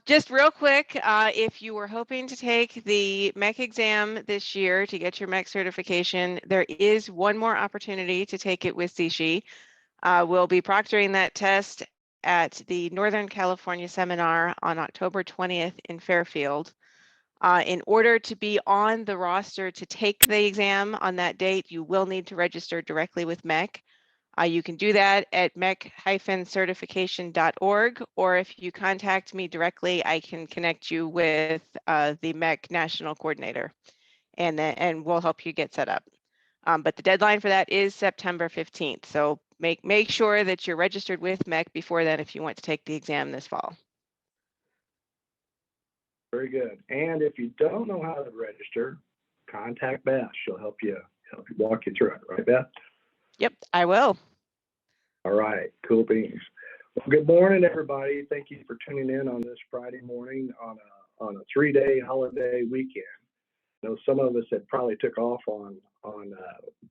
Just real quick, if you were hoping to take the MECH exam this year to get your MECH certification, there is one more opportunity to take it with CSHI. We'll be proctoring that test at the Northern California seminar on October 20th in Fairfield. In order to be on the roster to take the exam on that date, you will need to register directly with MECH. You can do that at mech-certification.org, or if you contact me directly, I can connect you with the MECH National Coordinator, and we'll help you get set up. But the deadline for that is September 15th. So make sure that you're registered with MECH before then if you want to take the exam this fall. Very good. And if you don't know how to register, contact Beth. She'll help you walk you through it. Right, Beth? Yep, I will. All right, cool beans. Well, good morning, everybody. Thank you for tuning in on this Friday morning on a 3-day holiday weekend. I know some of us had probably took off on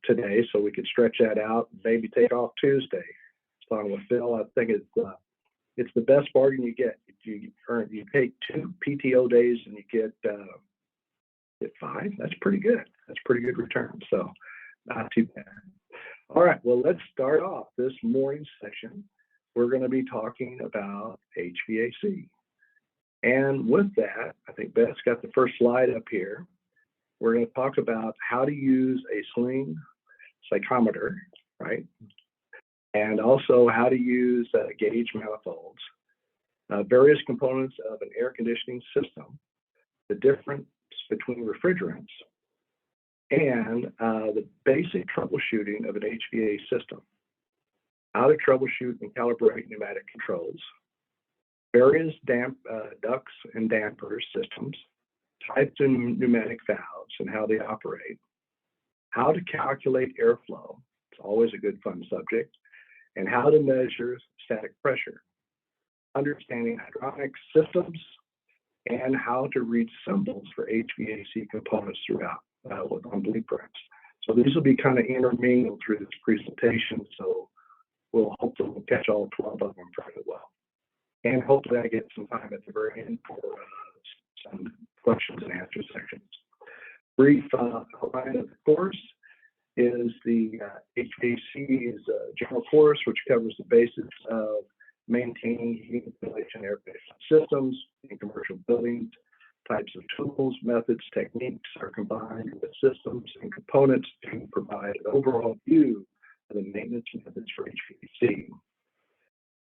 today, so we could stretch that out. Maybe take off Tuesday. Along with Phil, I think it's the best bargain you get. You take 2 PTO days and you get 5. That's pretty good. That's pretty good return. So not too bad. All right, well, let's start off this morning's session. We're going to be talking about HVAC. And with that, I think Beth's got the first slide up here. We're going to talk about how to use a sling psychrometer, right? And also how to use gauge manifolds, various components of an air conditioning system, the difference between refrigerants, and the basic troubleshooting of an HVAC system, how to troubleshoot and calibrate pneumatic controls, various ducts and dampers systems, types of pneumatic valves and how they operate, how to calculate airflow, it's always a good fun subject, and how to measure static pressure, understanding hydronic systems, and how to read symbols for HVAC components throughout on blueprints. So these will be kind of intermingled through this presentation, so we'll hopefully catch all 12 of them fairly well. And hopefully I get some time at the very end for some questions and answer sections. Brief outline of the course is the HVAC's general course, which covers the basics of maintaining heating, ventilation, air conditioning systems in commercial buildings. Types of tools, methods, techniques are combined with systems and components to provide an overall view of the maintenance methods for HVAC.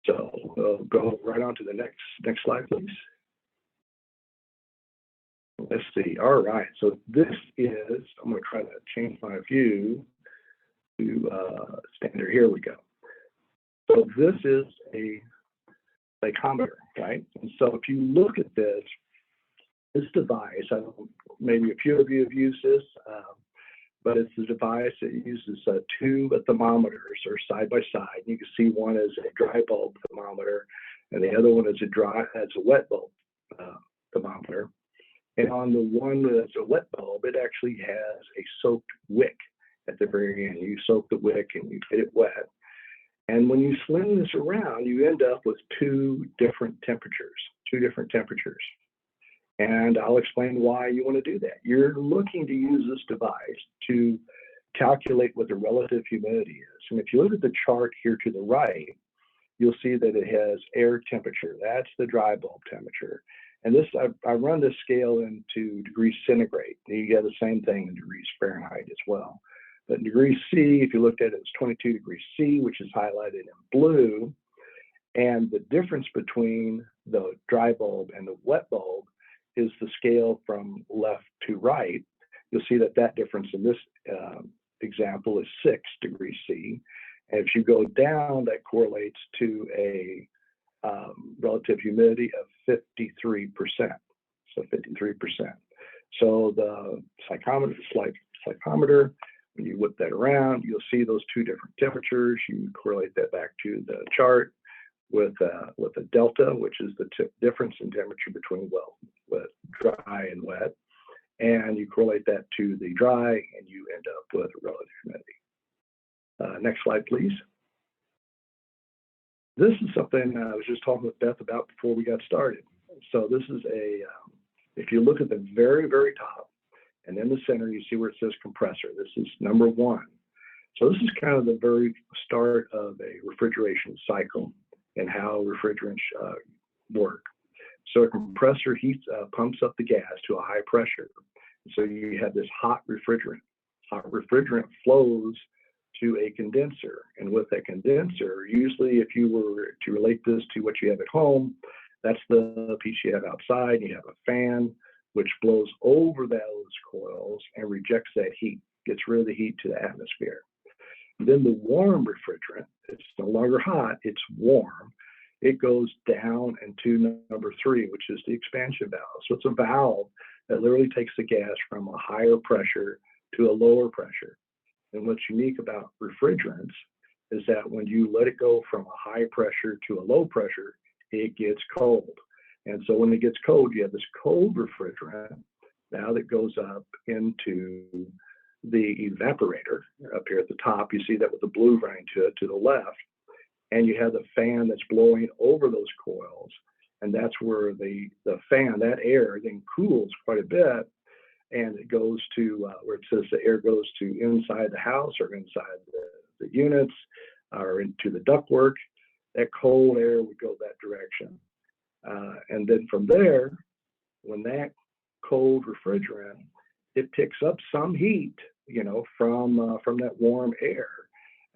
So we'll go right on to the next slide, please. Let's see. All right. So this is, I'm going to try to change my view to standard. Here we go. So this is a psychrometer, right? And so if you look at this device, I don't, maybe a few of you have used this, but it's a device that uses 2 thermometers or side by side. You can see one is a dry bulb thermometer, and the other one is a wet bulb thermometer. And on the one that's a wet bulb, it actually has a soaked wick at the very end. You soak the wick and you get it wet. And when you sling this around, you end up with 2 different temperatures. And I'll explain why you want to do that. You're looking to use this device to calculate what the relative humidity is. And if you look at the chart here to the right, you'll see that it has air temperature. That's the dry bulb temperature. And this, I run this scale into degrees centigrade. You get the same thing in degrees Fahrenheit as well. But in degrees C, if you looked at it, it's 22 degrees C, which is highlighted in blue. And the difference between the dry bulb and the wet bulb is the scale from left to right. You'll see that difference in this example is 6 degrees C. And if you go down, that correlates to a relative humidity of 53%. So 53%. So the psychrometer, when you whip that around, you'll see those 2 different temperatures. You correlate that back to the chart with a delta, which is the difference in temperature between dry and wet. And you correlate that to the dry, and you end up with relative humidity. Next slide, please. This is something I was just talking with Beth about before we got started. So this is if you look at the very, very top, and in the center, you see where it says compressor. This is number 1. So this is kind of the very start of a refrigeration cycle and how refrigerants work. So a compressor pumps up the gas to a high pressure. So you have this hot refrigerant. Hot refrigerant flows to a condenser. And with that condenser, usually if you were to relate this to what you have at home, that's the piece you have outside. You have a fan, which blows over those coils and rejects that heat, gets rid of the heat to the atmosphere. Then the warm refrigerant, it's no longer hot, it's warm. It goes down into number 3, which is the expansion valve. So it's a valve that literally takes the gas from a higher pressure to a lower pressure. And what's unique about refrigerants is that when you let it go from a high pressure to a low pressure, it gets cold. And so when it gets cold, you have this cold refrigerant now that goes up into the evaporator up here at the top. You see that with the blue running to it to the left. And you have the fan that's blowing over those coils. And that's where the fan, that air then cools quite a bit. And it goes to where it says the air goes to inside the house or inside the units or into the ductwork. That cold air would go that direction. And then from there, when that cold refrigerant, it picks up some heat, from that warm air.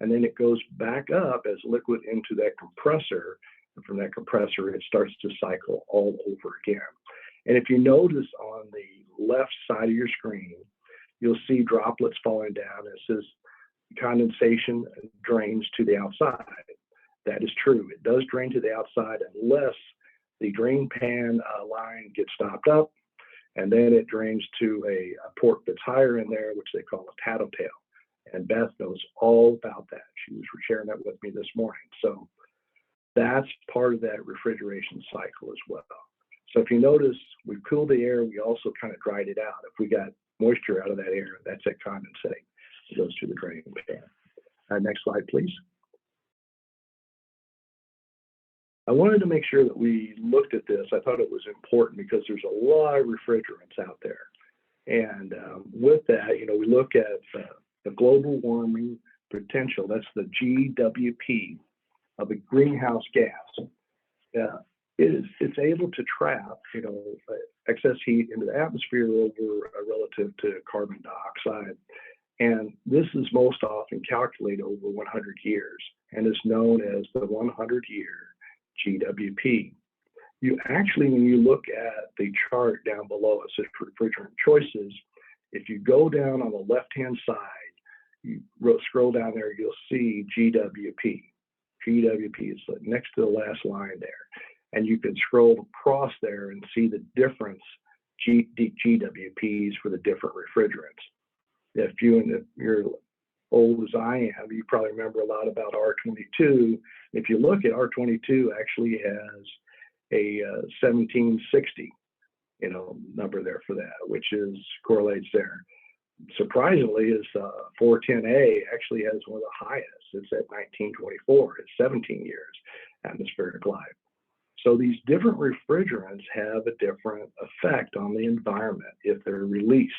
And then it goes back up as liquid into that compressor. And from that compressor, it starts to cycle all over again. And if you notice on the left side of your screen, you'll see droplets falling down. It says condensation drains to the outside. That is true. It does drain to the outside unless the drain pan line gets stopped up, and then it drains to a port that's higher in there, which they call a tattletale. And Beth knows all about that. She was sharing that with me this morning. So that's part of that refrigeration cycle as well. So if you notice, we cooled the air, we also kind of dried it out. If we got moisture out of that air, that's that condensate. It goes to the drain pan. Next slide, please. I wanted to make sure that we looked at this. I thought it was important because there's a lot of refrigerants out there. And with that, we look at the global warming potential. That's the GWP of a greenhouse gas. It's able to trap, excess heat into the atmosphere over relative to carbon dioxide. And this is most often calculated over 100 years and is known as the 100-year GWP. You actually, when you look at the chart down below, it says refrigerant choices. If you go down on the left-hand side, you scroll down there, you'll see GWP. GWP is next to the last line there. And you can scroll across there and see the difference GWPs for the different refrigerants. If you're old as I am, you probably remember a lot about R22. If you look at R22, actually has a 1760, number there for that, which correlates there. Surprisingly, is 410A actually has one of the highest. It's at 1924. It's 17 years atmospheric life. So these different refrigerants have a different effect on the environment if they're released,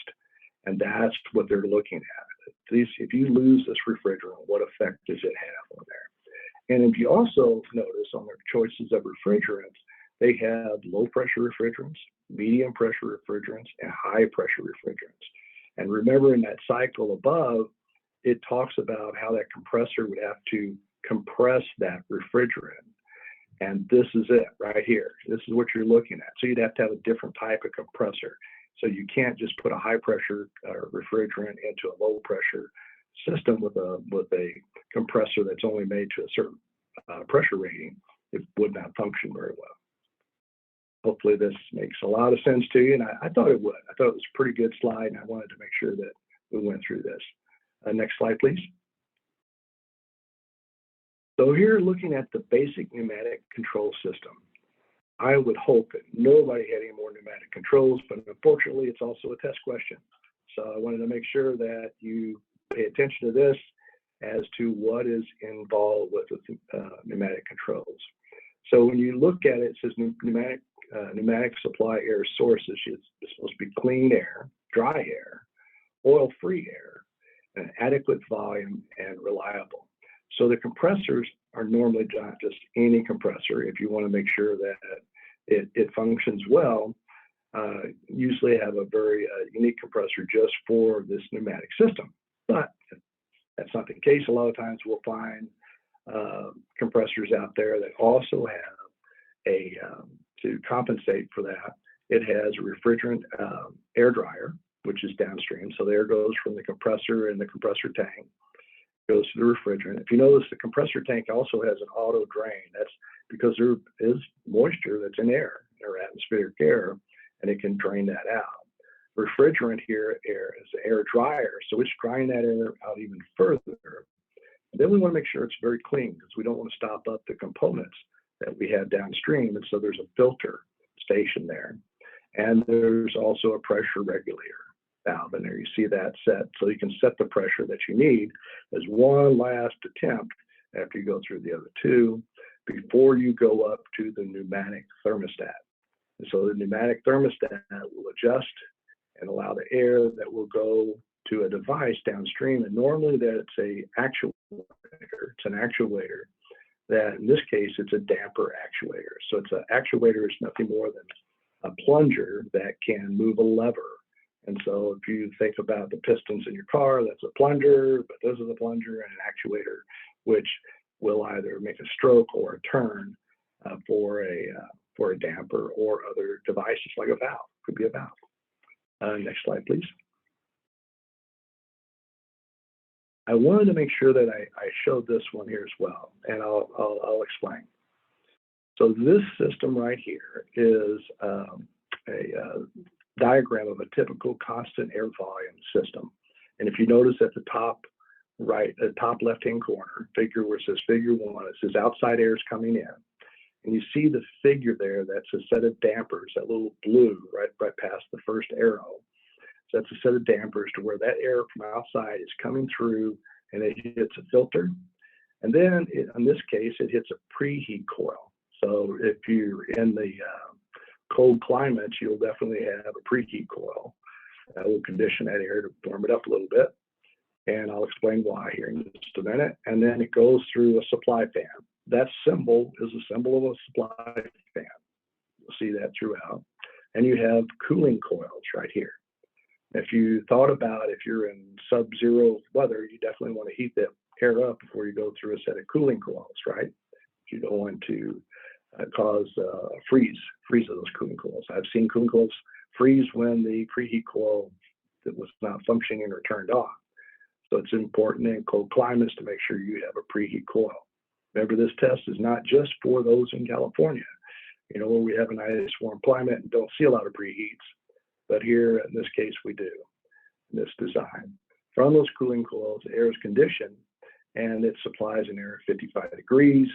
and that's what they're looking at. If you lose this refrigerant, what effect does it have on there? And if you also notice on their choices of refrigerants, they have low pressure refrigerants, medium pressure refrigerants, and high pressure refrigerants. And remember, in that cycle above, it talks about how that compressor would have to compress that refrigerant. And this is it right here. This is what you're looking at. So you'd have to have a different type of compressor. So you can't just put a high pressure refrigerant into a low pressure system with a compressor that's only made to a certain pressure rating. It would not function very well. Hopefully this makes a lot of sense to you, and I thought it would. I thought it was a pretty good slide, and I wanted to make sure that we went through this. Next slide, please. So here, looking at the basic pneumatic control system, I would hope that nobody had any more pneumatic controls, but unfortunately, it's also a test question. So I wanted to make sure that you pay attention to this as to what is involved with the pneumatic controls. So when you look at it, it says pneumatic supply air sources. It's supposed to be clean air, dry air, oil-free air, an adequate volume, and reliable. So the compressors are normally not just any compressor. If you want to make sure that it functions well, usually have a very unique compressor just for this pneumatic system. But that's not the case. A lot of times we'll find compressors out there that also have to compensate for that, it has a refrigerant air dryer, which is downstream. So the air goes from the compressor and the compressor tank, goes to the refrigerant. If you notice, the compressor tank also has an auto drain. That's because there is moisture that's in air, or atmospheric air, and it can drain that out. Refrigerant here is the air dryer, so it's drying that air out even further. Then we want to make sure it's very clean, because we don't want to stop up the components that we have downstream, and so there's a filter station there. And there's also a pressure regulator valve in there. You see that set, so you can set the pressure that you need as one last attempt after you go through the other two before you go up to the pneumatic thermostat. And so the pneumatic thermostat will adjust and allow the air that will go to a device downstream. And normally that's an actuator. It's an actuator that, in this case, it's a damper actuator. So it's an actuator is nothing more than a plunger that can move a lever. And so if you think about the pistons in your car, that's a plunger, but this is a plunger and an actuator, which will either make a stroke or a turn for a damper or other devices like a valve. Could be a valve. Next slide, please. I wanted to make sure that I showed this one here as well, and I'll explain. So this system right here is a diagram of a typical constant air volume system. And if you notice at the top right, the top left-hand corner, figure where it says figure 1, it says outside air is coming in. And you see the figure there, that's a set of dampers, that little blue right past the first arrow. So that's a set of dampers to where that air from outside is coming through and it hits a filter. And then in this case, it hits a preheat coil. So if you're in the cold climates, you'll definitely have a preheat coil that will condition that air to warm it up a little bit. And I'll explain why here in just a minute. And then it goes through a supply fan. That symbol is a symbol of a supply fan. You'll see that throughout. And you have cooling coils right here. If you thought about if you're in sub-zero weather, you definitely want to heat that air up before you go through a set of cooling coils, right? You don't want to cause freeze of those cooling coils. I've seen cooling coils freeze when the preheat coil that was not functioning or turned off. So it's important in cold climates to make sure you have a preheat coil. Remember, this test is not just for those in California, you know, where we have a nice warm climate and don't see a lot of preheats. But here, in this case, we do, in this design. From those cooling coils, the air is conditioned, and it supplies an air at 55 degrees.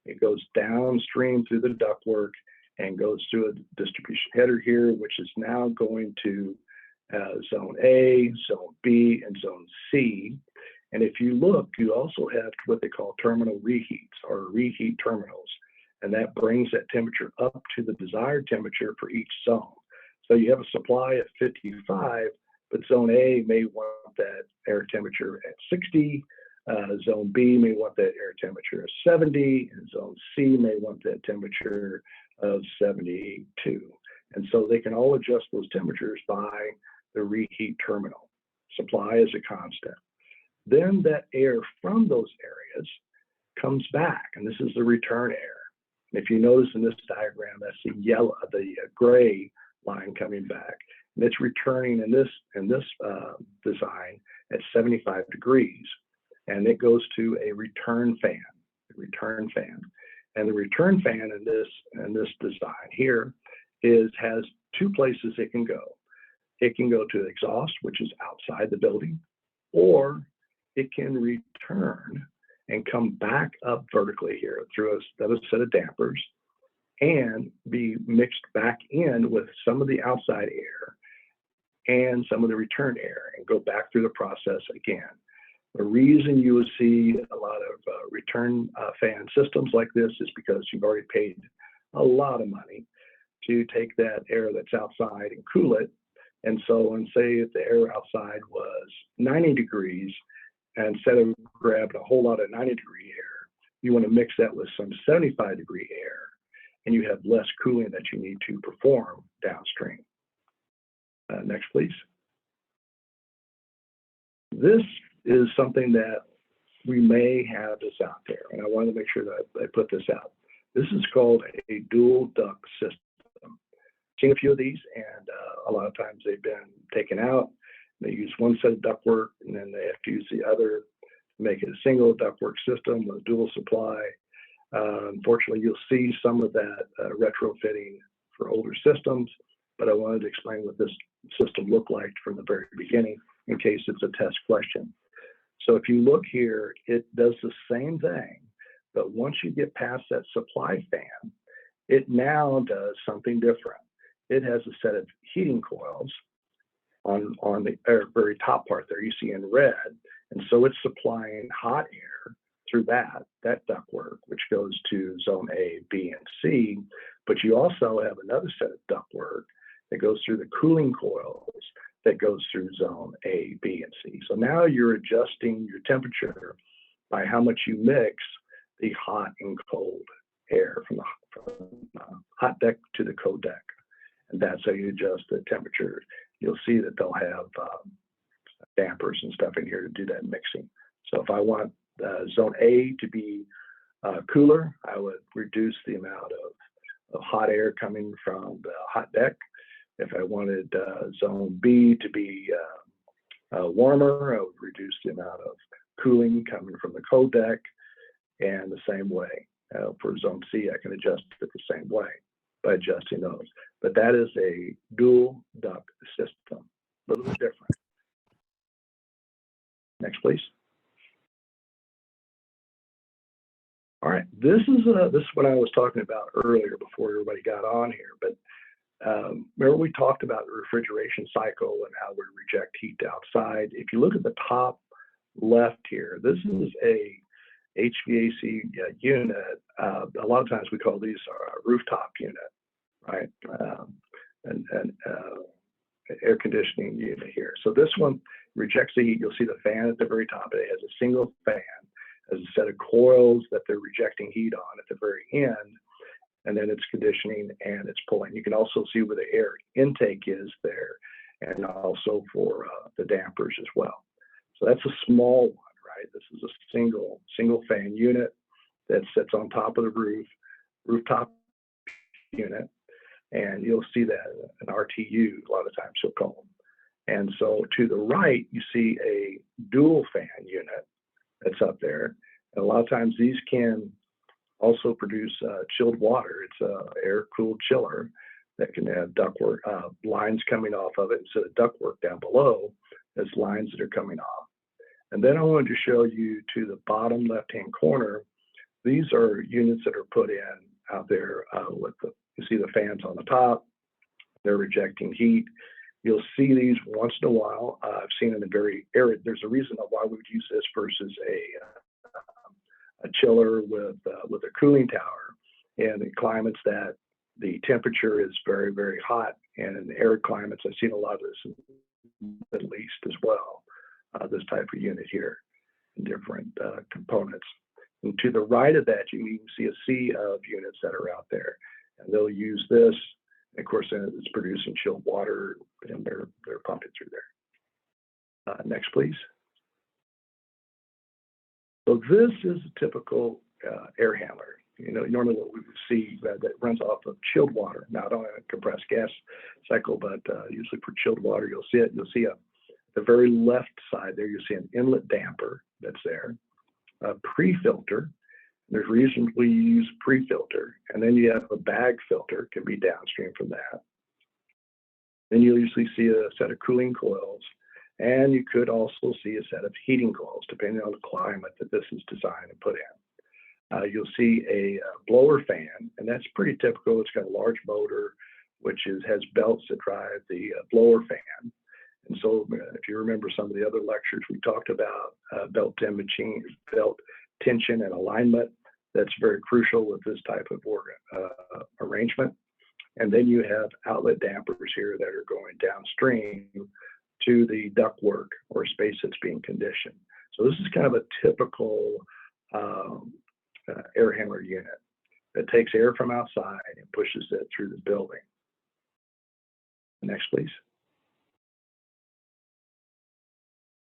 It goes downstream through the ductwork and goes through a distribution header here, which is now going to Zone A, Zone B, and Zone C. And if you look, you also have what they call terminal reheats, or reheat terminals. And that brings that temperature up to the desired temperature for each zone. So you have a supply at 55, but Zone A may want that air temperature at 60. Zone B may want that air temperature at 70, and Zone C may want that temperature of 72. And so they can all adjust those temperatures by the reheat terminal. Supply is a constant. Then that air from those areas comes back, and this is the return air. And if you notice in this diagram, that's the yellow, the gray line coming back, and it's returning in this design at 75 degrees, and it goes to a return fan. And the return fan in this design here has two places it can go. It can go to exhaust, which is outside the building, or it can return and come back up vertically here through another set of dampers and be mixed back in with some of the outside air and some of the return air and go back through the process again. The reason you would see a lot of return fan systems like this is because you've already paid a lot of money to take that air that's outside and cool it. And so, and say if the air outside was 90 degrees, and instead of grabbing a whole lot of 90-degree air, you want to mix that with some 75-degree air, and you have less cooling that you need to perform downstream. Next, please. This is something that we may have this out there, and I wanted to make sure that I put this out. This is called a dual duct system. Seen a few of these, and a lot of times they've been taken out. They use one set of ductwork, and then they have to use the other to make it a single ductwork system with dual supply. Unfortunately, you'll see some of that retrofitting for older systems, but I wanted to explain what this system looked like from the very beginning in case it's a test question. So if you look here, it does the same thing, but once you get past that supply fan, it now does something different. It has a set of heating coils on the very top part there you see in red, and so it's supplying hot air through that ductwork, which goes to zone A, B, and C. But you also have another set of ductwork that goes through the cooling coils that goes through zone A, B, and C. So now you're adjusting your temperature by how much you mix the hot and cold air from the hot deck to the cold deck. And that's how you adjust the temperature. You'll see that they'll have dampers and stuff in here to do that mixing. So if I want zone A to be cooler, I would reduce the amount of hot air coming from the hot deck. If I wanted zone B to be warmer, I would reduce the amount of cooling coming from the cold deck. And the same way for zone C, I can adjust it the same way by adjusting those. But that is a dual duct system, a little bit different. Next, please. All right, this is what I was talking about earlier before everybody got on here. But remember we talked about the refrigeration cycle and how we reject heat outside. If you look at the top left here, this is a HVAC unit. A lot of times we call these a rooftop unit, right? And air conditioning unit here. So this one rejects the heat. You'll see the fan at the very top. It has a single fan, has a set of coils that they're rejecting heat on at the very end, and then it's conditioning and it's pulling. You can also see where the air intake is there, and also for the dampers as well. So that's a small one, right? This is a single fan unit that sits on top of the rooftop unit, and you'll see that an RTU a lot of times you'll call them. And so to the right, you see a dual fan unit that's up there. And a lot of times these can also produce chilled water. It's a air-cooled chiller that can have ductwork lines coming off of it instead of ductwork down below. There's lines that are coming off. And then I wanted to show you to the bottom left-hand corner. These are units that are put in out there with you see the fans on the top. They're rejecting heat. You'll see these once in a while. I've seen them in very arid. There's a reason why we would use this versus a chiller with a cooling tower. And in climates that the temperature is very, very hot, and in arid climates, I've seen a lot of this in the Middle East as well. This type of unit here, different components. And to the right of that, you can see a sea of units that are out there, and they'll use this. Of course, it's producing chilled water, and they're pumping through there. Next, please. So this is a typical air handler. You know, normally what we would see that runs off of chilled water, not on a compressed gas cycle, but usually for chilled water, you'll see it. You'll see the very left side there, you'll see an inlet damper that's there, a pre-filter. There's reasons we use pre-filter, and then you have a bag filter, can be downstream from that. Then you'll usually see a set of cooling coils, and you could also see a set of heating coils, depending on the climate that this is designed and put in. You'll see a blower fan, and that's pretty typical. It's got a large motor, which has belts that drive the blower fan. And And so if you remember some of the other lectures, we talked about belt tension and alignment. That's very crucial with this type of arrangement. And then you have outlet dampers here that are going downstream to the ductwork or space that's being conditioned. So this is kind of a typical air handler unit that takes air from outside and pushes it through the building. Next, please.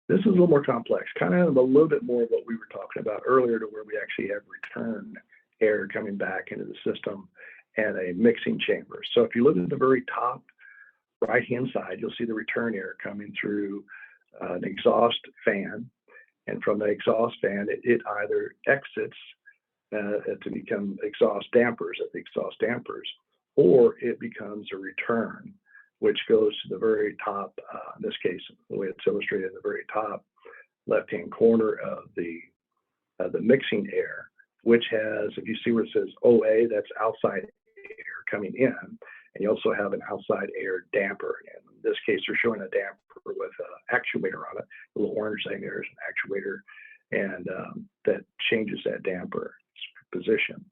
This is a little more complex, kind of a little bit more of what we were talking about earlier, to where we actually have return air coming back into the system and a mixing chamber. So if you look at the very top right-hand side, you'll see the return air coming through an exhaust fan. And from the exhaust fan, it either exits to become exhaust dampers at the exhaust dampers, or it becomes a return, which goes to the very top, in this case, the way it's illustrated, the very top left-hand corner of the mixing air, which has, if you see where it says OA, that's outside air coming in, and you also have an outside air damper. And in this case, they're showing a damper with an actuator on it. The little orange thing there is an actuator, and that changes that damper position.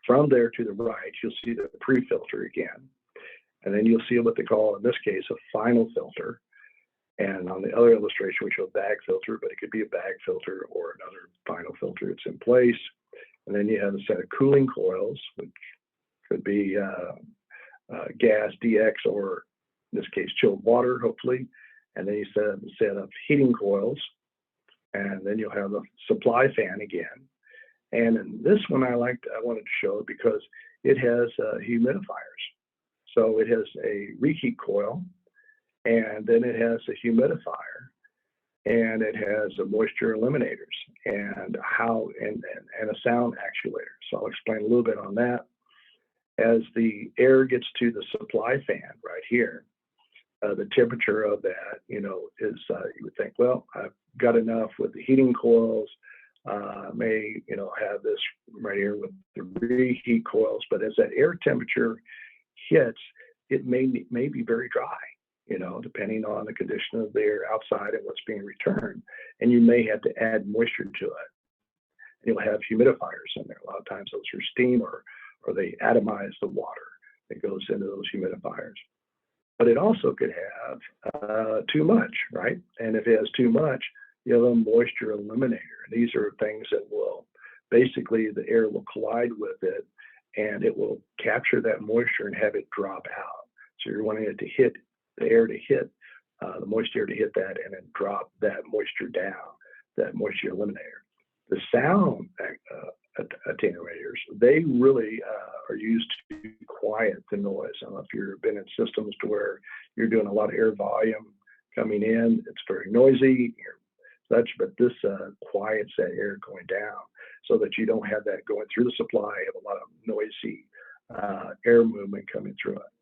From there to the right, you'll see the pre-filter again. And then you'll see what they call, in this case, a final filter. And on the other illustration, we show a bag filter, but it could be a bag filter or another final filter that's in place. And then you have a set of cooling coils, which could be gas, DX, or in this case, chilled water, hopefully. And then you have a set of heating coils. And then you'll have a supply fan again. And in this one, I wanted to show it because it has humidifiers. So it has a reheat coil, and then it has a humidifier, and it has a moisture eliminators and and a sound actuator. So I'll explain a little bit on that. As the air gets to the supply fan right here, the temperature of that, is you would think, well, I've got enough with the heating coils. May have this right here with the reheat coils, but as that air temperature hits, it may be very dry, depending on the condition of the air outside and what's being returned. And you may have to add moisture to it. You'll have humidifiers in there. A lot of times those are steam or they atomize the water that goes into those humidifiers. But it also could have too much, right? And if it has too much, you have a moisture eliminator. And these are things that will basically, the air will collide with it, and it will capture that moisture and have it drop out. So you're wanting it to hit the air to hit the moisture to hit that, and then drop that moisture down, that moisture eliminator. The sound attenuators, they really are used to quiet the noise. I don't know if you've been in systems to where you're doing a lot of air volume coming in, it's very noisy, but this quiets that air going down so that you don't have that going through the supply of a lot of noisy air movement coming through it.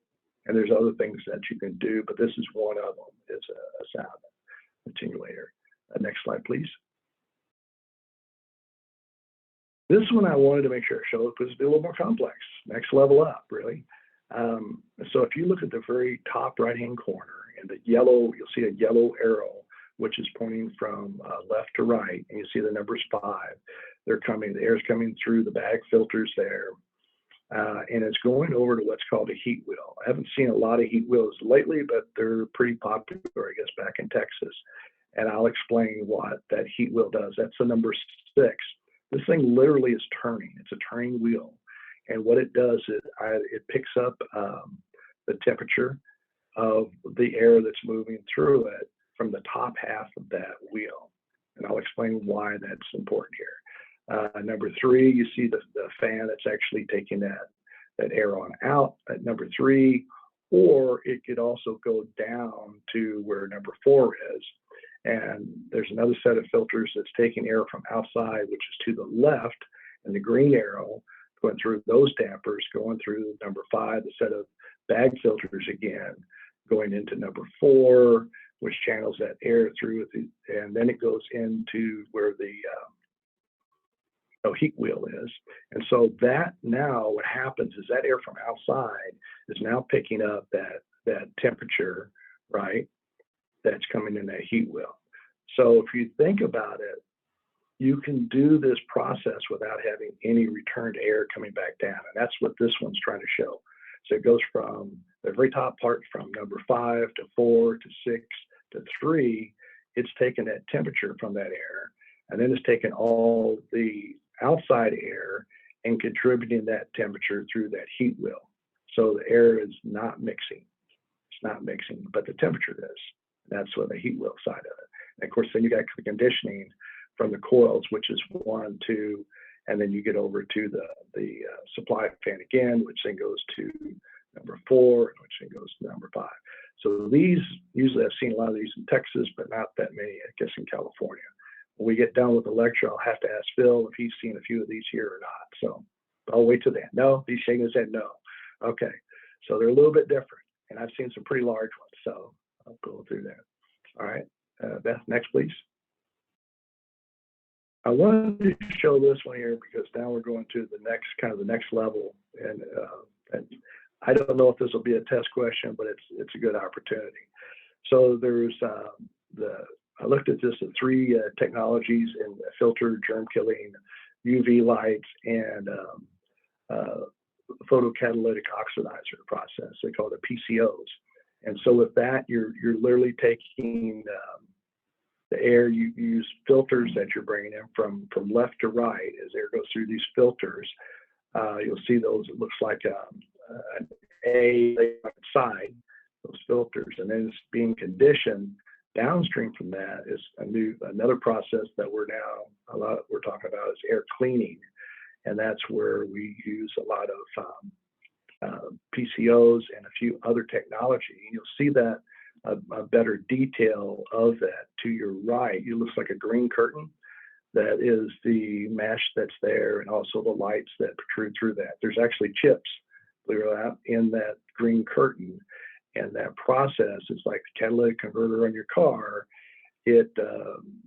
And there's other things that you can do, but this is one of them, is a sound attenuator. Next slide, please. This one I wanted to make sure I showed because it's a little more complex, next level up, really. So if you look at the very top right-hand corner, and the yellow, you'll see a yellow arrow, which is pointing from left to right, and you see the numbers 5. The air's coming through the bag filters there, and it's going over to what's called a heat wheel. I haven't seen a lot of heat wheels lately, but they're pretty popular, I guess, back in Texas. And I'll explain what that heat wheel does. That's the number 6. This thing literally is turning. It's a turning wheel. And what it does is it picks up the temperature of the air that's moving through it from the top half of that wheel. And I'll explain why that's important here. Number 3, you see the fan that's actually taking that air on out at number 3, or it could also go down to where number 4 is. And there's another set of filters that's taking air from outside, which is to the left, and the green arrow going through those dampers, going through number 5, the set of bag filters again, going into number 4, which channels that air through, and then it goes into where the heat wheel is. And so that now what happens is that air from outside is now picking up that temperature, right? that's coming in that heat wheel. So if you think about it, you can do this process without having any returned air coming back down. And that's what this one's trying to show. So it goes from the very top part, from number 5 to 4 to 6 to 3. It's taken that temperature from that air, and then it's taken all the outside air and contributing that temperature through that heat wheel. So the air is not mixing. It's not mixing, but the temperature is. That's what the heat wheel side of it. And of course, then you got the conditioning from the coils, which is 1, 2, and then you get over to the supply fan again, which then goes to number 4, which then goes to number 5. So these, usually I've seen a lot of these in Texas, but not that many, I guess, in California. When we get done with the lecture, I'll have to ask Phil if he's seen a few of these here or not. So I'll wait till then. No, he's shaking his head no. Okay, so they're a little bit different, and I've seen some pretty large ones, so I'll go through that. All right, Beth, next, please. I wanted to show this one here because now we're going to the next, kind of the next level, and I don't know if this will be a test question, but it's a good opportunity. So there's I looked at this at 3 technologies in filter, germ killing, UV lights, and photocatalytic oxidizer process. They call it PCOs. And so with that, you're literally taking the air. You use filters that you're bringing in from left to right. As air goes through these filters, you'll see those. It looks like an A side, those filters, and then it's being conditioned. Downstream from that is another process that we're talking about is air cleaning, and that's where we use a lot of PCOs and a few other technology. You'll see that a better detail of that to your right. It looks like a green curtain. That is the mesh that's there, and also the lights that protrude through that. There's actually chips, believe it or not, in that green curtain. And that process is like the catalytic converter on your car. It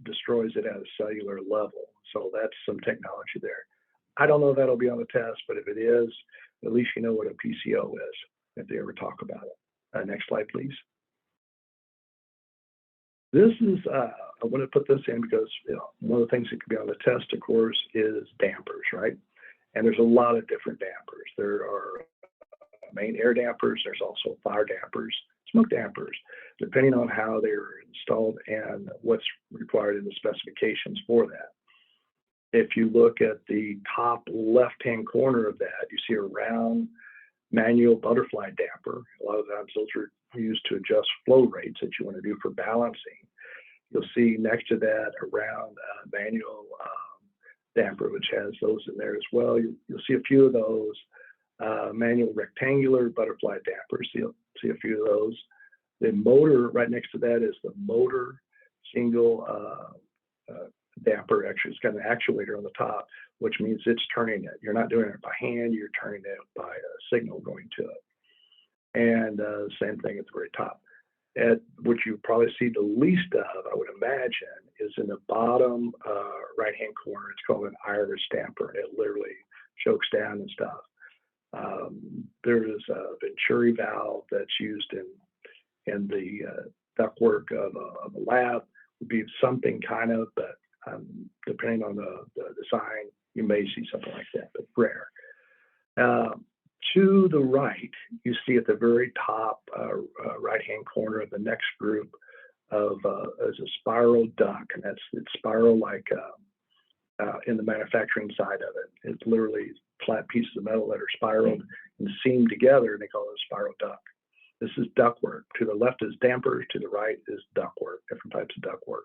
destroys it at a cellular level. So that's some technology there. I don't know if that'll be on the test, but if it is, at least you know what a PCO is if they ever talk about it. Next slide, please. This is, I want to put this in because one of the things that could be on the test, of course, is dampers, right? And there's a lot of different dampers. There are main air dampers. There's also fire dampers, smoke dampers, depending on how they're installed and what's required in the specifications for that. If you look at the top left-hand corner of that, you see a round manual butterfly damper. A lot of times those are used to adjust flow rates that you want to do for balancing. You'll see next to that a round manual damper, which has those in there as well. You'll see a few of those. Manual rectangular butterfly dampers. You'll see a few of those. The motor right next to that is the motor single damper. Actually, it's got an actuator on the top, which means it's turning it. You're not doing it by hand, you're turning it by a signal going to it. And same thing at the very top. What you probably see the least of, I would imagine, is in the bottom right-hand corner. It's called an iris damper. It literally chokes down and stuff. There is a Venturi valve that's used in the ductwork of a lab. Would be something kind of, but depending on the design, you may see something like that, but rare. To the right, you see at the very top right-hand corner of the next group of is a spiral duct, and it's spiral like in the manufacturing side of it. It's literally flat pieces of metal that are spiraled and seamed together, and they call it a spiral duct. This is ductwork. To the left is dampers, to the right is ductwork, different types of ductwork.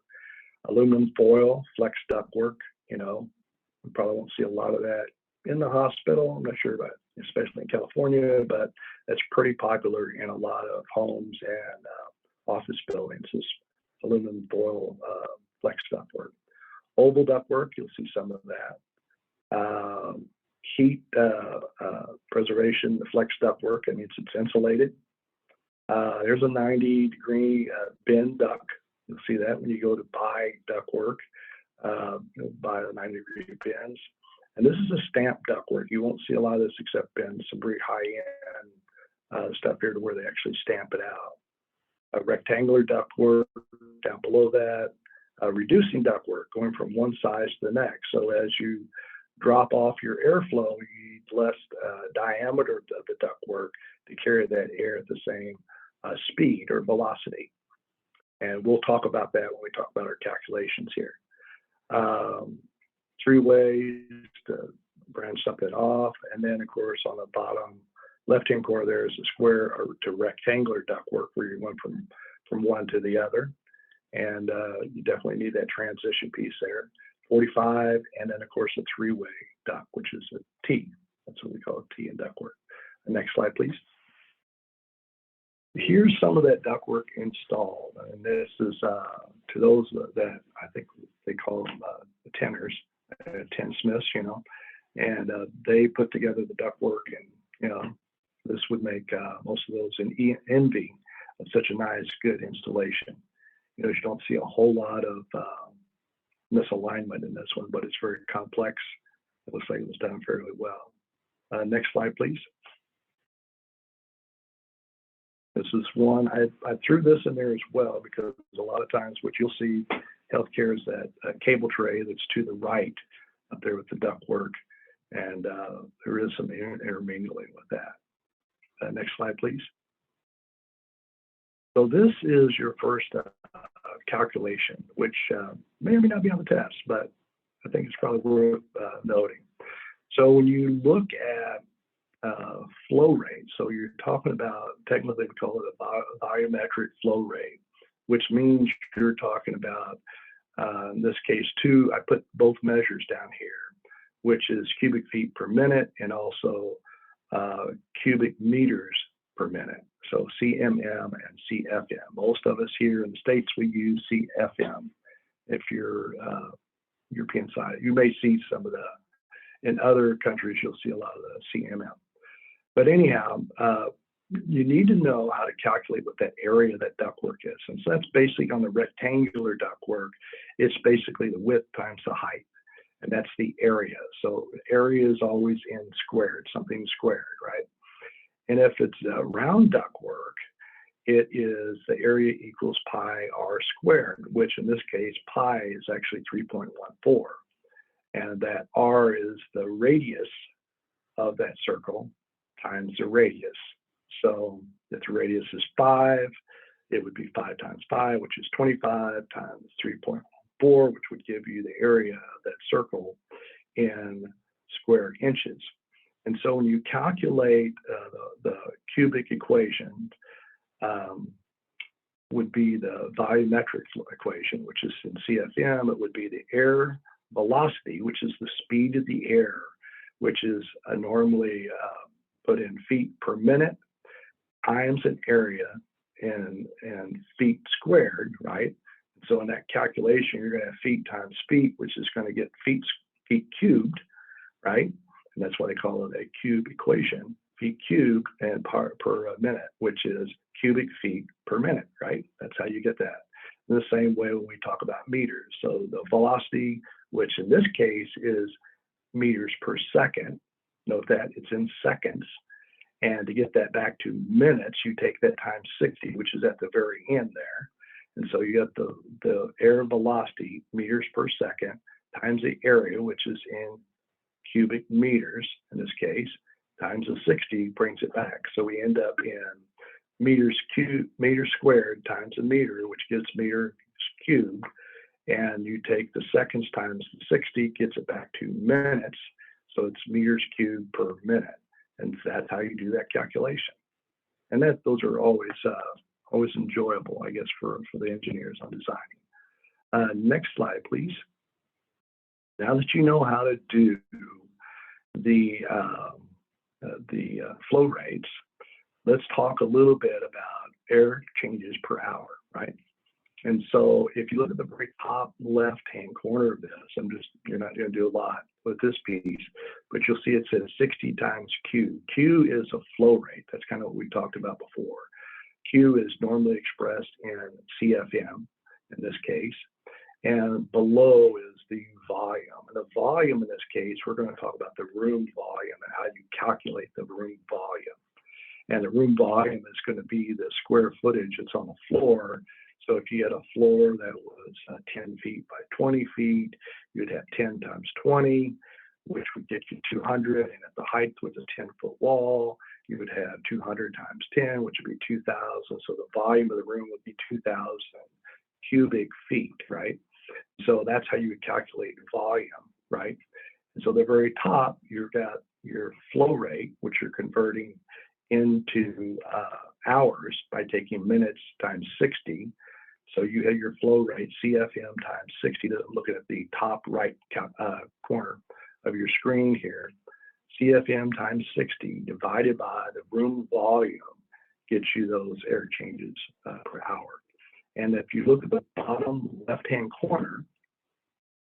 Aluminum foil, flex ductwork, we probably won't see a lot of that in the hospital. I'm not sure about, especially in California, but that's pretty popular in a lot of homes and office buildings, is aluminum foil flex ductwork. Oval ductwork, you'll see some of that. Heat preservation, the flex ductwork, it means it's insulated. There's a 90-degree bend duct. You'll see that when you go to buy ductwork, buy the 90-degree bends. And this is a stamped ductwork. You won't see a lot of this except in some very high-end stuff here to where they actually stamp it out. rectangular ductwork down below that, reducing ductwork, going from one size to the next. So as you drop off your airflow, you need less diameter of the ductwork to carry that air at the same speed or velocity. And we'll talk about that when we talk about our calculations here. 3 ways to branch something off, and then of course on the bottom left-hand corner there is a square or to rectangular ductwork where you went from one to the other, and you definitely need that transition piece there. 45, and then of course a 3-way duct, which is a T. That's what we call a T in ductwork. The next slide, please. Here's some of that ductwork installed, and this is to those that I think they call them tenors, tinsmiths, you know, and they put together the ductwork, and you know, this would make most of those in envy of such a nice, good installation. You know, you don't see a whole lot of misalignment in this one, but it's very complex. It looks like it was done fairly well. Next slide, please. This is one, I threw this in there as well because a lot of times what you'll see healthcare is that cable tray that's to the right up there with the ductwork, and there is some intermingling with that. Next slide, please. So this is your first calculation, which may or may not be on the test, but I think it's probably worth noting. So when you look at flow rate, so you're talking about, technically we call it a volumetric flow rate, which means you're talking about, in this case, I put both measures down here, which is cubic feet per minute and also cubic meters per minute. So CMM and CFM. Most of us here in the States, we use CFM. If you're European side, you may see some of in other countries, you'll see a lot of the CMM. But anyhow, you need to know how to calculate what that area of that ductwork is. And so that's basically on the rectangular ductwork, it's basically the width times the height, and that's the area. So area is always in squared, something squared, right? And if it's a round ductwork, it is the area equals pi r squared, which in this case, pi is actually 3.14. And that r is the radius of that circle times the radius. So if the radius is 5, it would be 5 times 5, which is 25, times 3.4, which would give you the area of that circle in square inches. And so when you calculate the cubic equation, would be the volumetric equation, which is in CFM, it would be the air velocity, which is the speed of the air, which is normally put in feet per minute, times an area and feet squared, right? So in that calculation, you're going to have feet times feet, which is going to get feet cubed, right? And that's why they call it a cube equation, feet cubed and per minute, which is cubic feet per minute, right? That's how you get that. In the same way when we talk about meters. So the velocity, which in this case is meters per second, note that it's in seconds. And to get that back to minutes, you take that times 60, which is at the very end there. And so you get the air velocity, meters per second, times the area, which is in cubic meters in this case, times the 60 brings it back. So we end up in meters squared times a meter, which gives meters cubed. And you take the seconds times the 60, gets it back to minutes. So it's meters cubed per minute. And that's how you do that calculation. And those are always enjoyable, I guess, for the engineers on designing. Next slide, please. Now that you know how to do the flow rates, let's talk a little bit about air changes per hour, right? And so if you look at the very top left-hand corner of this, you're not going to do a lot with this piece, but you'll see it says 60 times Q. Q is a flow rate. That's kind of what we talked about before. Q is normally expressed in CFM in this case, and below is the volume. And the volume in this case, we're going to talk about the room volume and how you calculate the room volume. And the room volume is going to be the square footage that's on the floor. So if you had a floor that was 10 feet by 20 feet, you'd have 10 times 20, which would get you 200. And if the height was a 10-foot wall, you would have 200 times 10, which would be 2,000. So the volume of the room would be 2,000 cubic feet, right? So that's how you would calculate volume, right? And so the very top, you've got your flow rate, which you're converting into hours by taking minutes times 60. So you have your flow rate, CFM times 60. Looking at the top right corner of your screen here, CFM times 60 divided by the room volume gets you those air changes per hour. And if you look at the bottom left-hand corner,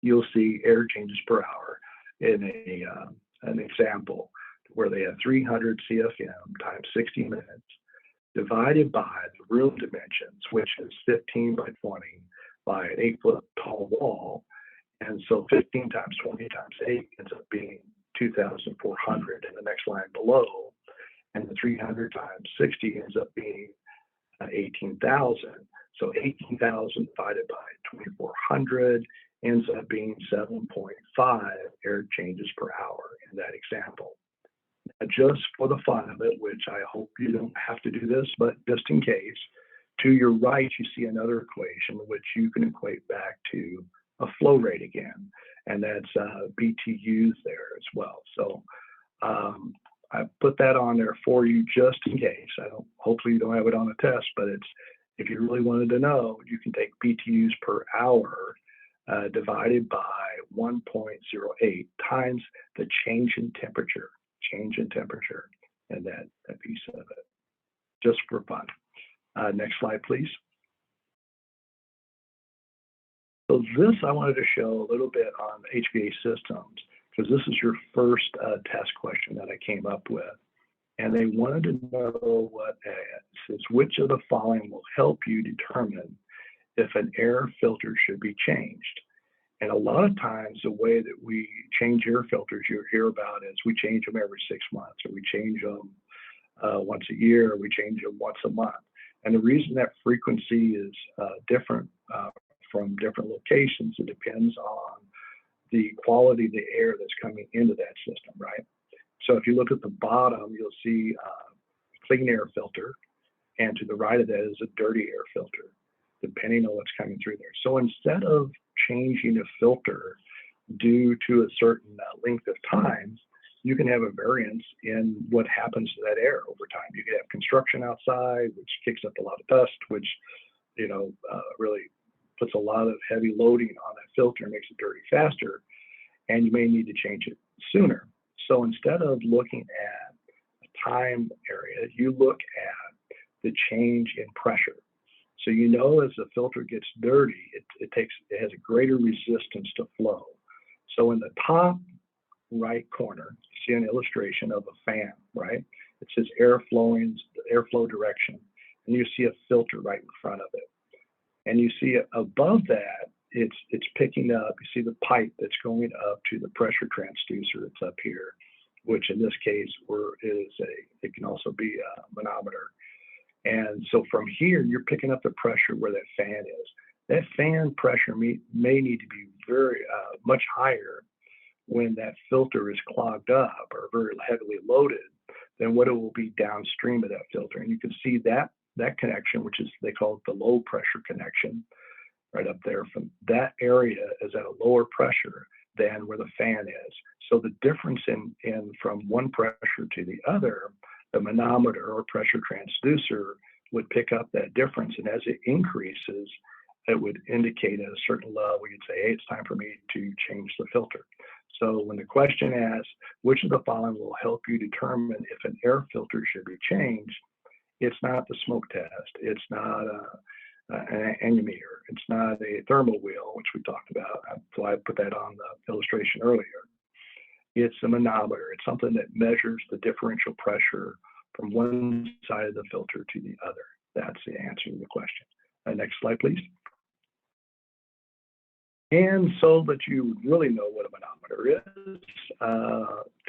you'll see air changes per hour in an example where they have 300 CFM times 60 minutes divided by the room dimensions, which is 15 by 20 by an 8-foot tall wall. And so 15 times 20 times 8 ends up being 2,400 in the next line below. And the 300 times 60 ends up being 18,000. So 18,000 divided by 2,400 ends up being 7.5 air changes per hour in that example. Just for the fun of it, which I hope you don't have to do this, but just in case, to your right, you see another equation which you can equate back to a flow rate again, and that's BTUs there as well. So I put that on there for you just in case. Hopefully you don't have it on a test, but if you really wanted to know, you can take BTUs per hour divided by 1.08 times the change in temperature, and that piece of it, just for fun. Next slide, please. So this I wanted to show a little bit on HVAC systems, because this is your first test question that I came up with. And they wanted to know what says, which of the following will help you determine if an air filter should be changed. And a lot of times the way that we change air filters you hear about is we change them every 6 months, or we change them once a year, or we change them once a month. And the reason that frequency is different from different locations, it depends on the quality of the air that's coming into that system, right? So if you look at the bottom, you'll see a clean air filter, and to the right of that is a dirty air filter, depending on what's coming through there. So instead of changing a filter due to a certain length of time, you can have a variance in what happens to that air over time. You can have construction outside, which kicks up a lot of dust, which really puts a lot of heavy loading on that filter and makes it dirty faster, and you may need to change it sooner. So instead of looking at a time area, you look at the change in pressure. So as the filter gets dirty, it has a greater resistance to flow. So in the top right corner, you see an illustration of a fan, right? It says airflow direction, and you see a filter right in front of it. And you see above that, it's picking up, you see the pipe that's going up to the pressure transducer that's up here, which in this case it can also be a manometer. And so from here, you're picking up the pressure where that fan is. That fan pressure may need to be very much higher when that filter is clogged up or very heavily loaded than what it will be downstream of that filter. And you can see that connection, which they call it the low pressure connection, right up there. From that area is at a lower pressure than where the fan is. So the difference in from one pressure to the other, the manometer or pressure transducer would pick up that difference, and as it increases, it would indicate at a certain level, you'd say, hey, it's time for me to change the filter. So when the question asks, which of the following will help you determine if an air filter should be changed, it's not the smoke test, it's not an anemometer, it's not a thermal wheel, which we talked about, so I put that on the illustration earlier. It's a manometer. It's something that measures the differential pressure from one side of the filter to the other. That's the answer to the question. Next slide, please. And so that you really know what a manometer is,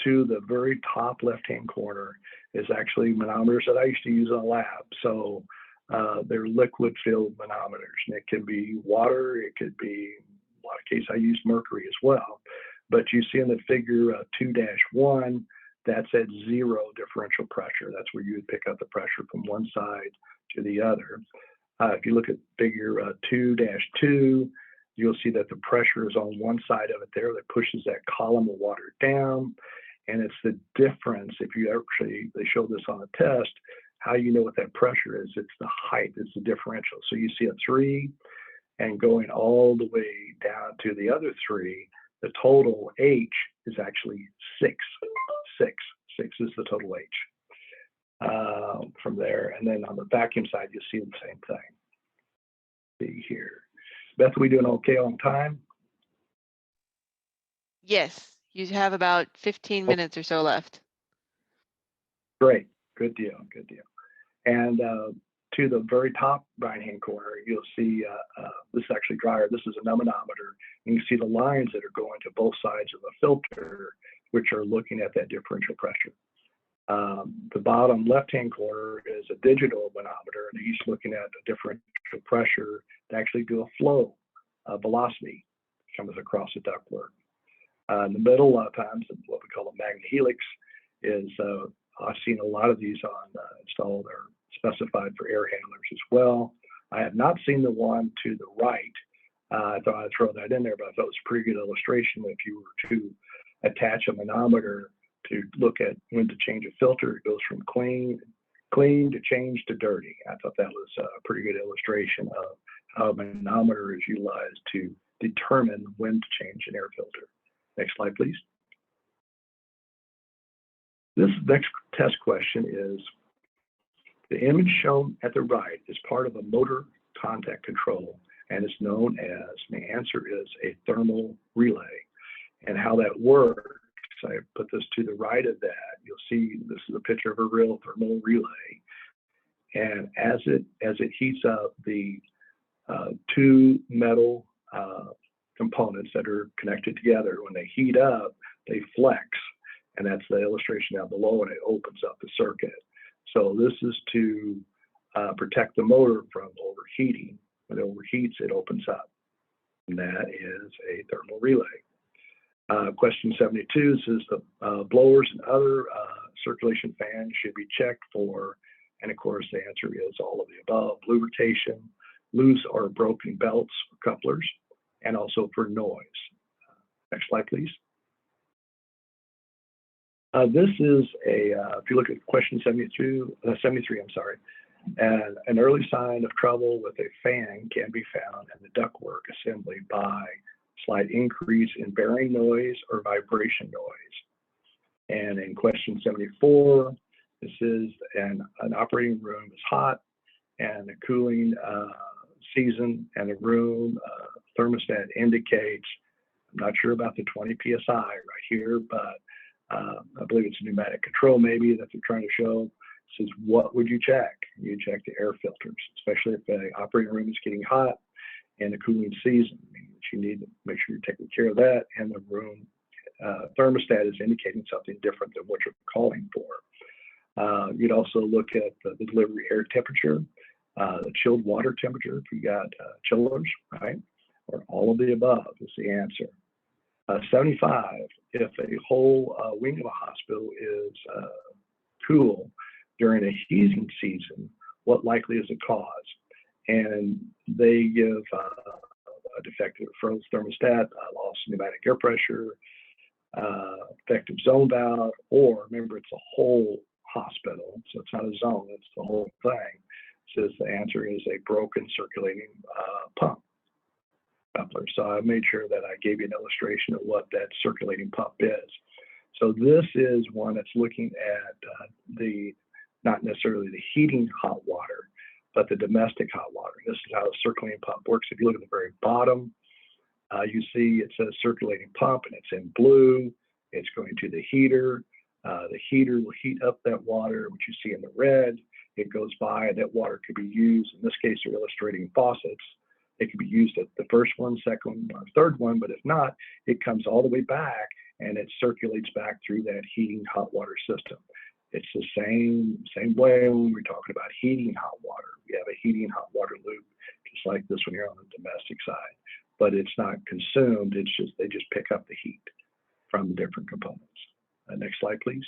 to the very top left-hand corner is actually manometers that I used to use in a lab. So they're liquid-filled manometers, and it can be water, it could be, in a lot of cases, I use mercury as well. But you see in the figure 2-1, that's at 0 differential pressure. That's where you would pick up the pressure from one side to the other. If you look at figure 2-2, you'll see that the pressure is on one side of it there that pushes that column of water down. And it's the difference, if you actually, they show this on a test, how you know what that pressure is. It's the height, it's the differential. So you see a 3 and going all the way down to the other 3, the total H is actually 6. 6 is the total H from there. And then on the vacuum side, you'll see the same thing. See here. Beth, are we doing okay on time? Yes, you have about 15 minutes or so left. Great, good deal, good deal. And to the very top right-hand corner, you'll see this is actually dryer. This is a manometer. You can see the lines that are going to both sides of the filter, which are looking at that differential pressure. The bottom left-hand corner is a digital manometer, and he's looking at the differential pressure to actually do a flow velocity comes across the ductwork. In the middle, a lot of times, what we call a magnet helix is, I've seen a lot of these on installed or specified for air handlers as well. I have not seen the one to the right. I thought I'd throw that in there, but I thought it was a pretty good illustration. If you were to attach a manometer to look at when to change a filter, it goes from clean to change to dirty. I thought that was a pretty good illustration of how a manometer is utilized to determine when to change an air filter. Next slide, please. This next test question is, the image shown at the right is part of a motor contact control and is known as, the answer is a thermal relay. And how that works, I put this to the right of that, you'll see this is a picture of a real thermal relay. And as it heats up, the two metal components that are connected together, when they heat up, they flex. And that's the illustration down below, and it opens up the circuit. So this is to protect the motor from overheating. When it overheats, it opens up. And that is a thermal relay. Question 72 says the blowers and other circulation fans should be checked for, and of course the answer is all of the above: lubrication, loose or broken belts or couplers, and also for noise. Next slide, please. This is if you look at question 73, I'm sorry, and an early sign of trouble with a fan can be found in the ductwork assembly by slight increase in bearing noise or vibration noise. And in question 74, this is an operating room is hot and a cooling season, and the room thermostat indicates, I'm not sure about the 20 PSI right here, but I believe it's a pneumatic control maybe that they're trying to show. It says, what would you check? You check the air filters, especially if the operating room is getting hot and the cooling season. You need to make sure you're taking care of that, and the room thermostat is indicating something different than what you're calling for. You'd also look at the delivery air temperature, the chilled water temperature if you got chillers, right? Or all of the above is the answer. 75, if a whole wing of a hospital is cool during a heating season, what likely is the cause? And they give a defective froze thermostat, loss of pneumatic air pressure, defective zone valve, or remember it's a whole hospital, so it's not a zone, it's the whole thing. It says the answer is a broken circulating pump coupler. So I made sure that I gave you an illustration of what that circulating pump is. So this is one that's looking at not necessarily the heating hot water, but the domestic hot water. This is how the circulating pump works. If you look at the very bottom, you see it says circulating pump, and it's in blue. It's going to the heater. The heater will heat up that water, which you see in the red. It goes by, that water could be used. In this case, they're illustrating faucets. It can be used at the first one, second one, third one, but if not, it comes all the way back and it circulates back through that heating hot water system. It's the same way when we're talking about heating hot water. We have a heating hot water loop, just like this one here on the domestic side, but it's not consumed. It's just, they just pick up the heat from the different components. Next slide, please.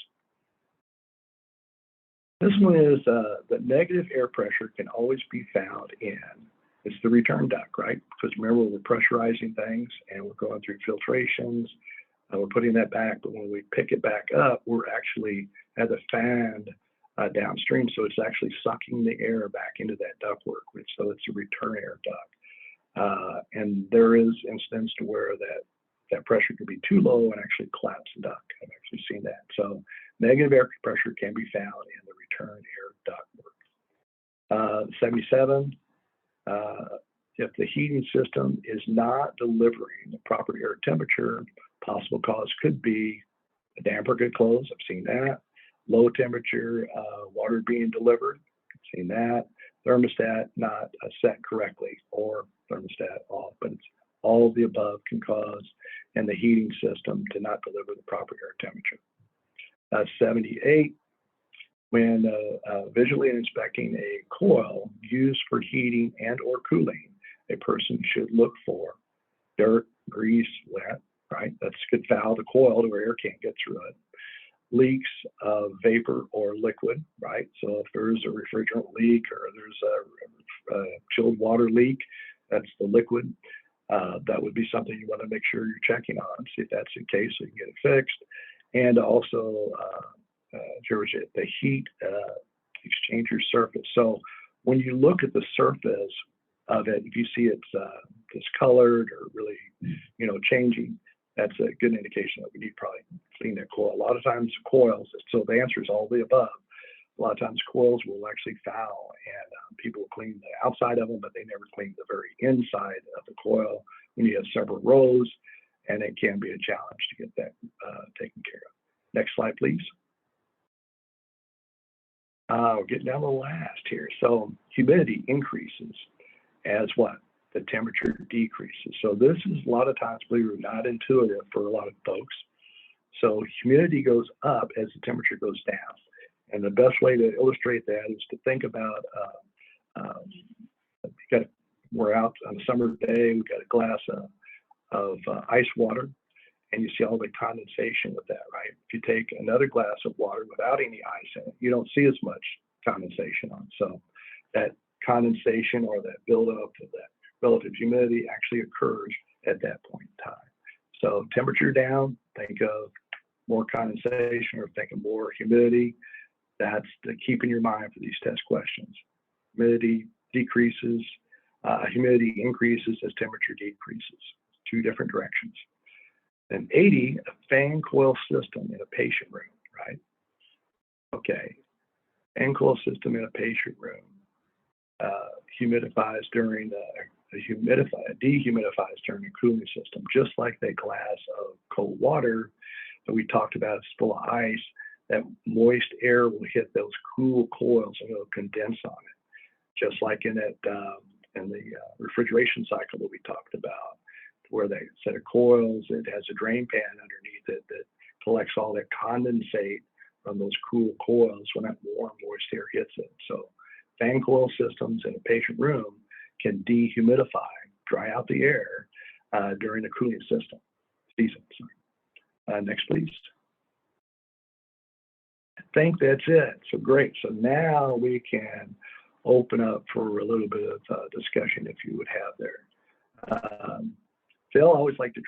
This one is the negative air pressure can always be found in, it's the return duct, right? Because remember, we're pressurizing things and we're going through filtrations, we're putting that back, but when we pick it back up, we're actually at a fan downstream, so it's actually sucking the air back into that ductwork, so it's a return air duct. And there is instance to where that pressure could be too low and actually collapse the duct. I've actually seen that. So negative air pressure can be found in the return air ductwork. 77, if the heating system is not delivering the proper air temperature, possible cause could be a damper could close. I've seen that. Low temperature water being delivered. I've seen that. Thermostat not set correctly or thermostat off, but it's all of the above can cause, and the heating system to not deliver the proper air temperature. 78, when visually inspecting a coil used for heating and or cooling, a person should look for dirt, grease, wet, right? That's could foul the coil to where air can't get through it. Leaks of vapor or liquid, right? So if there's a refrigerant leak or there's a chilled water leak, that's the liquid. That would be something you want to make sure you're checking on, see if that's the case so you can get it fixed. And also, the heat exchanger surface. So when you look at the surface of it, if you see it's discolored or really, changing, that's a good indication that we need to probably clean that coil. A lot of times coils, so the answer is all the above. A lot of times coils will actually foul, and people will clean the outside of them, but they never clean the very inside of the coil when you have several rows, and it can be a challenge to get that taken care of. Next slide, please. We're getting down to the last here. So humidity increases as what? The temperature decreases. So this is a lot of times, believe it or not, intuitive for a lot of folks. So humidity goes up as the temperature goes down. And the best way to illustrate that is to think about, we're out on a summer day, we've got a glass of ice water, and you see all the condensation with that, right? If you take another glass of water without any ice in it, you don't see as much condensation on it. So that condensation or that buildup of that relative humidity actually occurs at that point in time. So temperature down, think of more condensation, or think of more humidity. That's the keep in your mind for these test questions. Humidity decreases, humidity increases as temperature decreases. Two different directions. And 80, a fan coil system in a patient room, right? Okay, fan coil system in a patient room humidifies during dehumidifies during a cooling system, just like that glass of cold water that we talked about is full of ice. That moist air will hit those cool coils and it'll condense on it, just like in that in the refrigeration cycle that we talked about, where they set of coils, it has a drain pan underneath it that collects all that condensate from those cool coils when that warm, moist air hits it. So fan coil systems in a patient room can dehumidify, dry out the air during the cooling season. Next, please. I think that's it. So great. So now we can open up for a little bit of discussion if you would have there. Phil, I always like to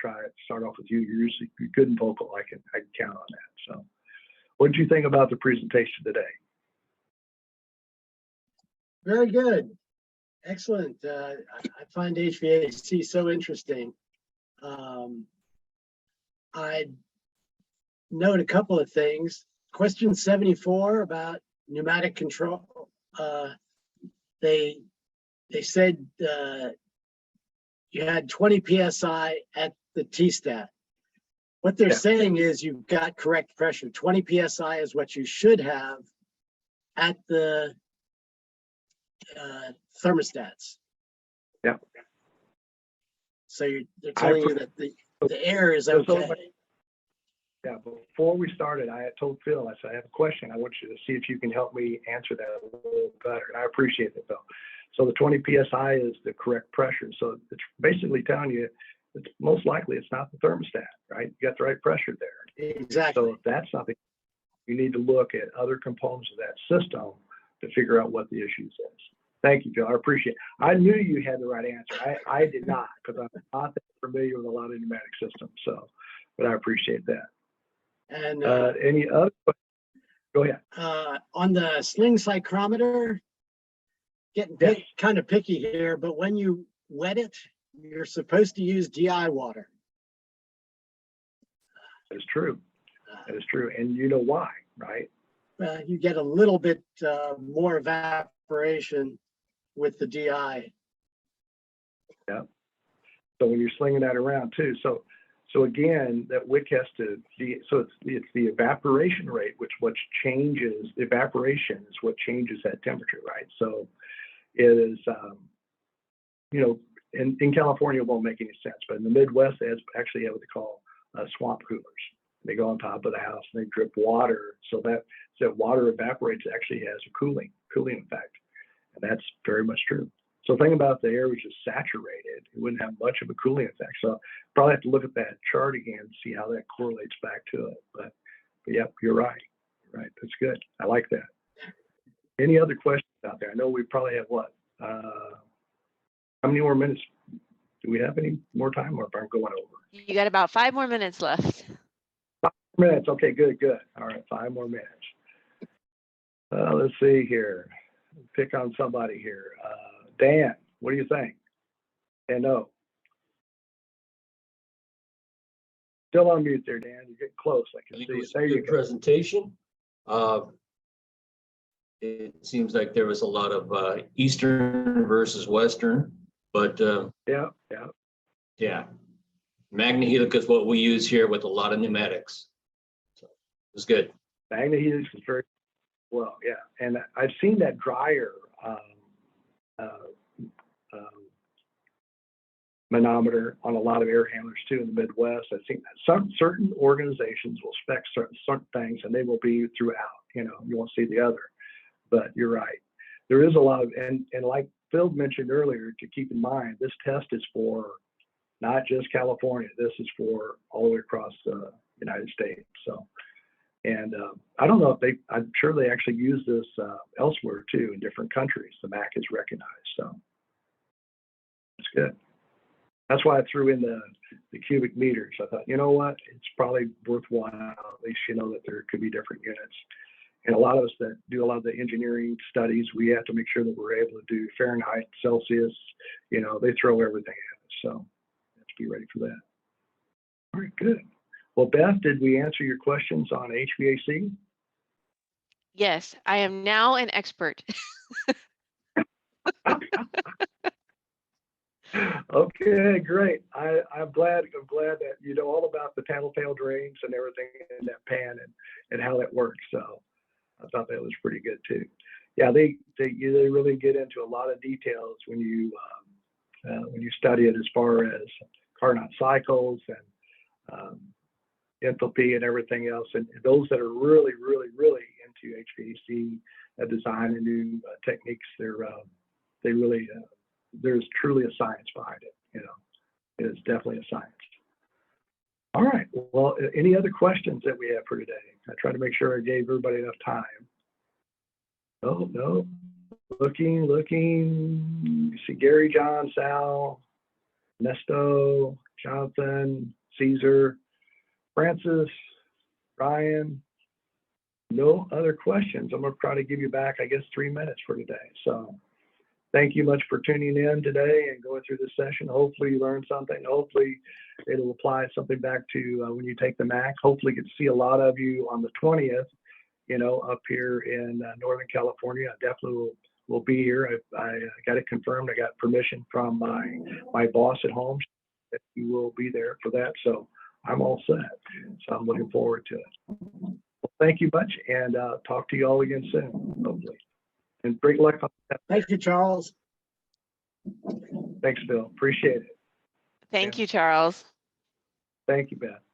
start off with you. You're good and vocal. I can count on that. So what did you think about the presentation today? Very good. Excellent. I find HVAC so interesting. I'd note a couple of things. Question 74 about pneumatic control. They said you had 20 PSI at the T-stat. What they're saying is you've got correct pressure. 20 PSI is what you should have at the thermostats. Yeah. So they're telling you that the air is okay. Yeah, before we started, I had told Phil, I said, I have a question. I want you to see if you can help me answer that a little better. And I appreciate it, Phil. So the 20 PSI is the correct pressure. So it's basically telling you it's most likely it's not the thermostat, right? You got the right pressure there. Exactly. So if that's something, you need to look at other components of that system to figure out what the issue is. Thank you, Phil. I appreciate it. I knew you had the right answer. I did not, because I'm not that familiar with a lot of pneumatic systems. So, but I appreciate that. And any other questions? Go ahead. on the sling psychrometer, getting kind of picky here, but when you wet it, you're supposed to use DI water. That is true. That is true. And you know why, right? You get a little bit more evaporation with the DI. Yeah. So when you're slinging that around too. So again, that wick has to be, so it's the evaporation rate, what changes, evaporation is what changes that temperature, right? So it is, you know, in California, it won't make any sense, but in the Midwest, they actually have what they call swamp coolers. They go on top of the house and they drip water, so that water evaporates, actually has a cooling effect. And that's very much true. So think about the air was just saturated, it wouldn't have much of a cooling effect. So probably have to look at that chart again and see how that correlates back to it. But yep, you're right. You're right. That's good. I like that. Any other questions out there? I know we probably have what? How many more minutes? Do we have any more time, or if I'm going over? You got about 5 more minutes left. 5 minutes. Okay, good. All right, 5 more minutes. Let's see here. Pick on somebody here. Dan, what do you think? And no. Still on mute there, Dan. You're getting close. I can see it. There you go. Presentation. It seems like there was a lot of Eastern versus Western, but yeah. Magna Helix is what we use here with a lot of pneumatics. So it's good. Magna Helix is very well, yeah. And I've seen that dryer manometer on a lot of air handlers too in the Midwest. I've seen that certain organizations will spec certain things, and they will be throughout. You know, you won't see the other. But you're right. There is a lot of, and like Phil mentioned earlier, to keep in mind, this test is for not just California. This is for all the way across the United States. So, and I don't know if I'm sure they actually use this elsewhere too in different countries. The MECH is recognized. So that's good. That's why I threw in the cubic meters. I thought, you know what, it's probably worthwhile. At least you know that there could be different units. And a lot of us that do a lot of the engineering studies, we have to make sure that we're able to do Fahrenheit, Celsius. You know, they throw everything at us. So have to be ready for that. All right, good. Well, Beth, did we answer your questions on HVAC? Yes, I am now an expert. Okay, great. I'm glad that you know all about the tattletale drains and everything in that pan and how that works. So I thought that was pretty good too. Yeah, they really get into a lot of details when you study it, as far as Carnot cycles and enthalpy and everything else. And those that are really into HVAC design and new techniques, they really there's truly a science behind it. You know, it is definitely a science. All right. Well, any other questions that we have for today? I try to make sure I gave everybody enough time. Oh, no. Looking. You see Gary, John, Sal, Nesto, Jonathan, Caesar, Francis, Ryan. No other questions. I'm going to try to give you back, I guess, 3 minutes for today. So thank you much for tuning in today and going through this session. Hopefully you learned something. Hopefully it'll apply something back to when you take the MECH. Hopefully you get to see a lot of you on the 20th, you know, up here in Northern California. I definitely will be here. I got it confirmed. I got permission from my boss at home that you will be there for that. So I'm all set. So I'm looking forward to it. Well, thank you much, and talk to you all again soon, hopefully. And great luck on that. Thank you, Charles. Thanks, Bill. Appreciate it. Thank you, Charles. Thank you, Beth.